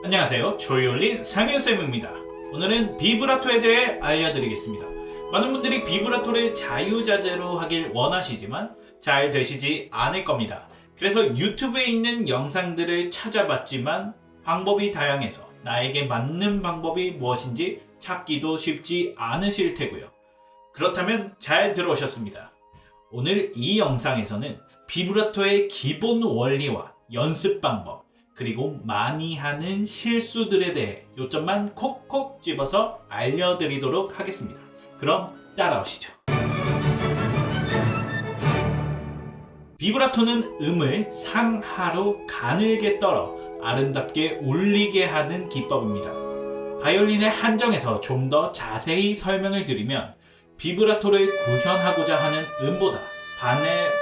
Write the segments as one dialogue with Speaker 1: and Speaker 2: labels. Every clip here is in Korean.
Speaker 1: 안녕하세요. 조이올린 상윤쌤입니다. 오늘은 비브라토에 대해 알려드리겠습니다. 많은 분들이 비브라토를 자유자재로 하길 원하시지만 잘 되시지 않을 겁니다. 그래서 유튜브에 있는 영상들을 찾아봤지만 방법이 다양해서 나에게 맞는 방법이 무엇인지 찾기도 쉽지 않으실 테고요. 그렇다면 잘 들어오셨습니다. 오늘 이 영상에서는 비브라토의 기본 원리와 연습 방법, 그리고 많이 하는 실수들에 대해 요점만 콕콕 집어서 알려드리도록 하겠습니다. 그럼 따라오시죠. 비브라토는 음을 상하로 가늘게 떨어 아름답게 울리게 하는 기법입니다. 바이올린의 한정에서 좀 더 자세히 설명을 드리면 비브라토를 구현하고자 하는 음보다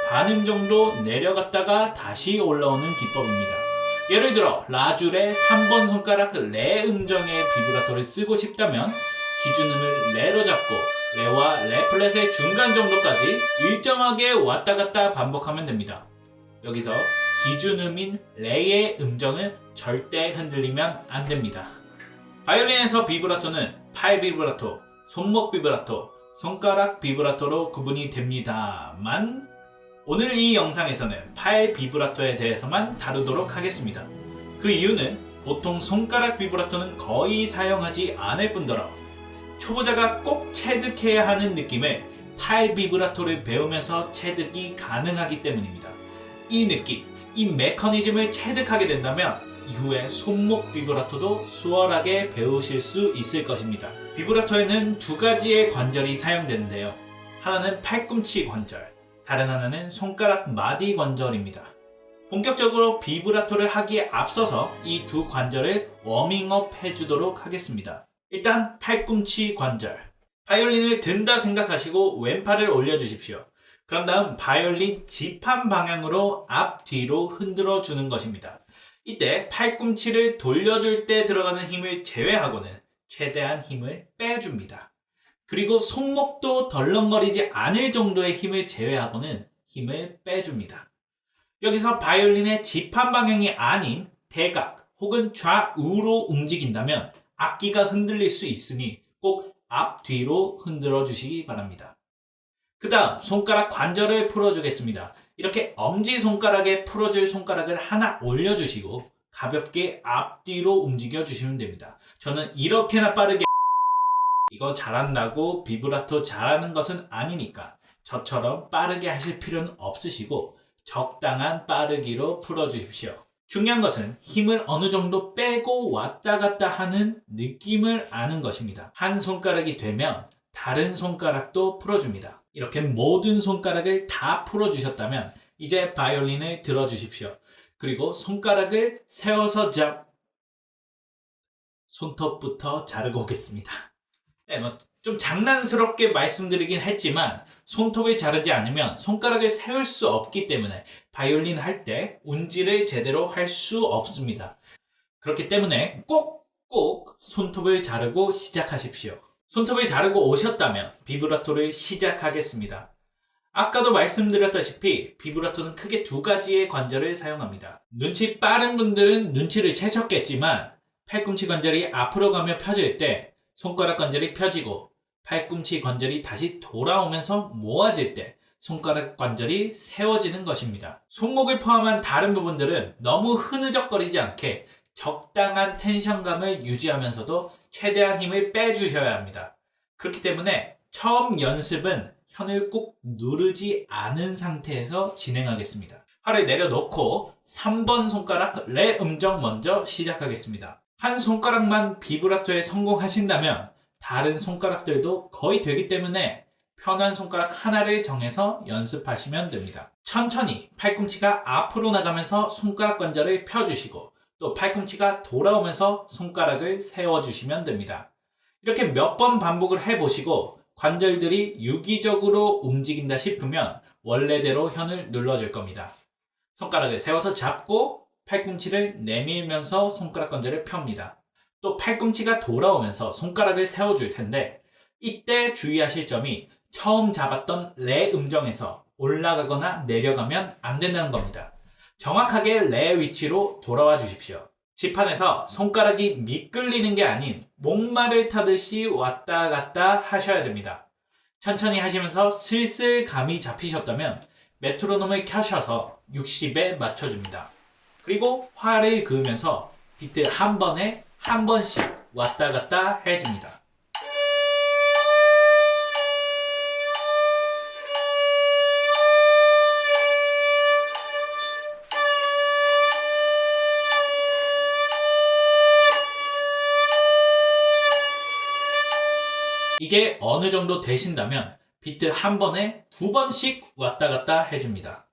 Speaker 1: 반음 정도 내려갔다가 다시 올라오는 기법입니다. 예를 들어 라줄의 3번 손가락 레 음정의 비브라토를 쓰고 싶다면 기준음을 레로 잡고 레와 레 플랫의 중간 정도까지 일정하게 왔다 갔다 반복하면 됩니다. 여기서 기준음인 레의 음정을 절대 흔들리면 안 됩니다. 바이올린에서 비브라토는 팔 비브라토, 손목 비브라토, 손가락 비브라토로 구분이 됩니다만 오늘 이 영상에서는 팔 비브라토에 대해서만 다루도록 하겠습니다. 그 이유는 보통 손가락 비브라토는 거의 사용하지 않을 뿐더러 초보자가 꼭 체득해야 하는 느낌을 팔 비브라토를 배우면서 체득이 가능하기 때문입니다. 이 느낌, 이 메커니즘을 체득하게 된다면 이후에 손목 비브라토도 수월하게 배우실 수 있을 것입니다. 비브라토에는 두 가지의 관절이 사용되는데요. 하나는 팔꿈치 관절, 다른 하나는 손가락 마디 관절입니다. 본격적으로 비브라토를 하기에 앞서서 이 두 관절을 워밍업 해주도록 하겠습니다. 일단 팔꿈치 관절. 바이올린을 든다 생각하시고 왼팔을 올려주십시오. 그런 다음 바이올린 지판 방향으로 앞뒤로 흔들어 주는 것입니다. 이때 팔꿈치를 돌려줄 때 들어가는 힘을 제외하고는 최대한 힘을 빼줍니다. 그리고 손목도 덜렁거리지 않을 정도의 힘을 제외하고는 힘을 빼줍니다. 여기서 바이올린의 지판 방향이 아닌 대각 혹은 좌우로 움직인다면 악기가 흔들릴 수 있으니 꼭 앞뒤로 흔들어 주시기 바랍니다. 그 다음 손가락 관절을 풀어주겠습니다. 이렇게 엄지손가락에 풀어줄 손가락을 하나 올려주시고 가볍게 앞뒤로 움직여 주시면 됩니다. 저는 이렇게나 빠르게 이거 잘한다고 비브라토 잘하는 것은 아니니까 저처럼 빠르게 하실 필요는 없으시고 적당한 빠르기로 풀어주십시오. 중요한 것은 힘을 어느 정도 빼고 왔다 갔다 하는 느낌을 아는 것입니다. 한 손가락이 되면 다른 손가락도 풀어줍니다. 이렇게 모든 손가락을 다 풀어주셨다면 이제 바이올린을 들어주십시오. 그리고 손가락을 세워서 손톱부터 자르고 오겠습니다. 네, 좀 장난스럽게 말씀드리긴 했지만 손톱을 자르지 않으면 손가락을 세울 수 없기 때문에 바이올린 할 때 운지를 제대로 할 수 없습니다. 그렇기 때문에 꼭 손톱을 자르고 시작하십시오. 손톱을 자르고 오셨다면 비브라토를 시작하겠습니다. 아까도 말씀드렸다시피 비브라토는 크게 두 가지의 관절을 사용합니다. 눈치 빠른 분들은 눈치를 채셨겠지만 팔꿈치 관절이 앞으로 가며 펴질 때 손가락 관절이 펴지고 팔꿈치 관절이 다시 돌아오면서 모아질 때 손가락 관절이 세워지는 것입니다. 손목을 포함한 다른 부분들은 너무 흐느적거리지 않게 적당한 텐션감을 유지하면서도 최대한 힘을 빼주셔야 합니다. 그렇기 때문에 처음 연습은 혀를 꾹 누르지 않은 상태에서 진행하겠습니다. 팔을 내려놓고 3번 손가락 레 음정 먼저 시작하겠습니다. 한 손가락만 비브라토에 성공하신다면 다른 손가락들도 거의 되기 때문에 편한 손가락 하나를 정해서 연습하시면 됩니다. 천천히 팔꿈치가 앞으로 나가면서 손가락 관절을 펴주시고 또 팔꿈치가 돌아오면서 손가락을 세워주시면 됩니다. 이렇게 몇 번 반복을 해보시고 관절들이 유기적으로 움직인다 싶으면 원래대로 혀를 눌러줄 겁니다. 손가락을 세워서 잡고 팔꿈치를 내밀면서 손가락 관절을 펴니다. 또 팔꿈치가 돌아오면서 손가락을 세워줄 텐데 이때 주의하실 점이 처음 잡았던 레 음정에서 올라가거나 내려가면 안 된다는 겁니다. 정확하게 레 위치로 돌아와 주십시오. 지판에서 손가락이 미끌리는 게 아닌 목마를 타듯이 왔다 갔다 하셔야 됩니다. 천천히 하시면서 슬슬 감이 잡히셨다면 메트로놈을 켜셔서 60에 맞춰줍니다. 그리고 활을 그으면서 비트 한 번에 한 번씩 왔다 갔다 해줍니다. 이게 어느 정도 되신다면 비트 한 번에 두 번씩 왔다 갔다 해줍니다.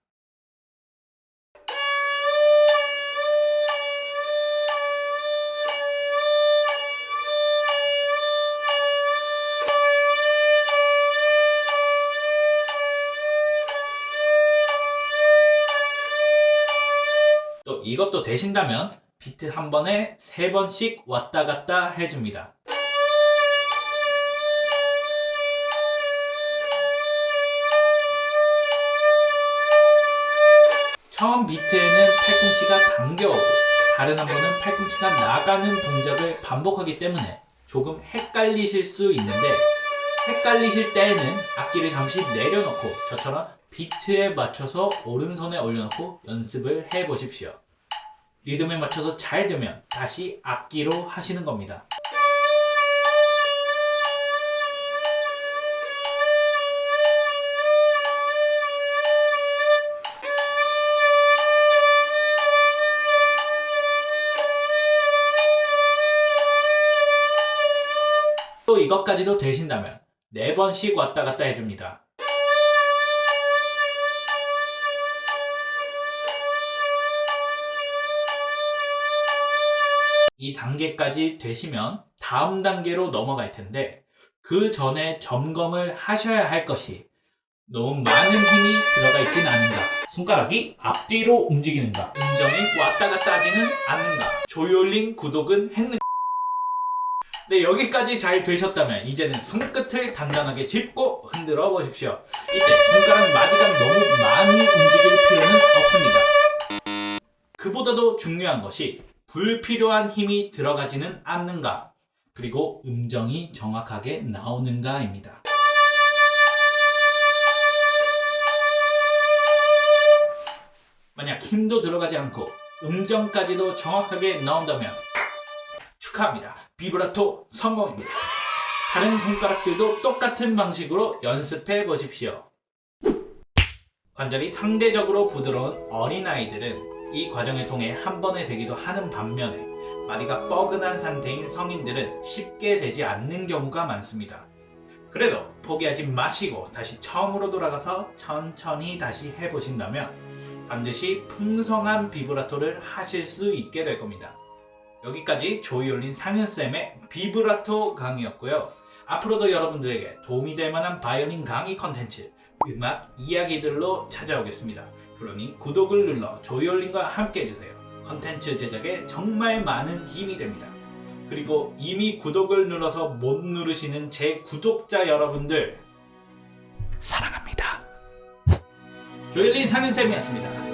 Speaker 1: 또 이것도 되신다면 비트 한 번에 세 번씩 왔다 갔다 해줍니다. 처음 비트에는 팔꿈치가 당겨오고 다른 한 번은 팔꿈치가 나가는 동작을 반복하기 때문에 조금 헷갈리실 수 있는데, 헷갈리실 때에는 악기를 잠시 내려놓고 저처럼 비트에 맞춰서 오른손에 올려놓고 연습을 해보십시오. 리듬에 맞춰서 잘 되면 다시 악기로 하시는 겁니다. 또 이것까지도 되신다면 4번씩 왔다 갔다 해줍니다. 이 단계까지 되시면 다음 단계로 넘어갈 텐데, 그 전에 점검을 하셔야 할 것이 너무 많은 힘이 들어가 있진 않은가, 손가락이 앞뒤로 움직이는가, 음정이 왔다 갔다 하지는 않는가, 조이올린 구독은 했는가. 네, 여기까지 잘 되셨다면 이제는 손끝을 단단하게 짚고 흔들어 보십시오. 이때 손가락 마디가 너무 많이 움직일 필요는 없습니다. 그보다도 중요한 것이 불필요한 힘이 들어가지는 않는가, 그리고 음정이 정확하게 나오는가입니다. 만약 힘도 들어가지 않고 음정까지도 정확하게 나온다면 축하합니다. 비브라토 성공입니다. 다른 손가락들도 똑같은 방식으로 연습해 보십시오. 관절이 상대적으로 부드러운 어린아이들은 이 과정을 통해 한 번에 되기도 하는 반면에, 마디가 뻐근한 상태인 성인들은 쉽게 되지 않는 경우가 많습니다. 그래도 포기하지 마시고 다시 처음으로 돌아가서 천천히 다시 해보신다면 반드시 풍성한 비브라토를 하실 수 있게 될 겁니다. 여기까지 조이올린 상윤쌤의 비브라토 강의였고요. 앞으로도 여러분들에게 도움이 될 만한 바이올린 강의 컨텐츠, 음악 이야기들로 찾아오겠습니다. 그러니 구독을 눌러 조이올린과 함께 해주세요. 컨텐츠 제작에 정말 많은 힘이 됩니다. 그리고 이미 구독을 눌러서 못 누르시는 제 구독자 여러분들 사랑합니다. 조이올린 상윤쌤이었습니다.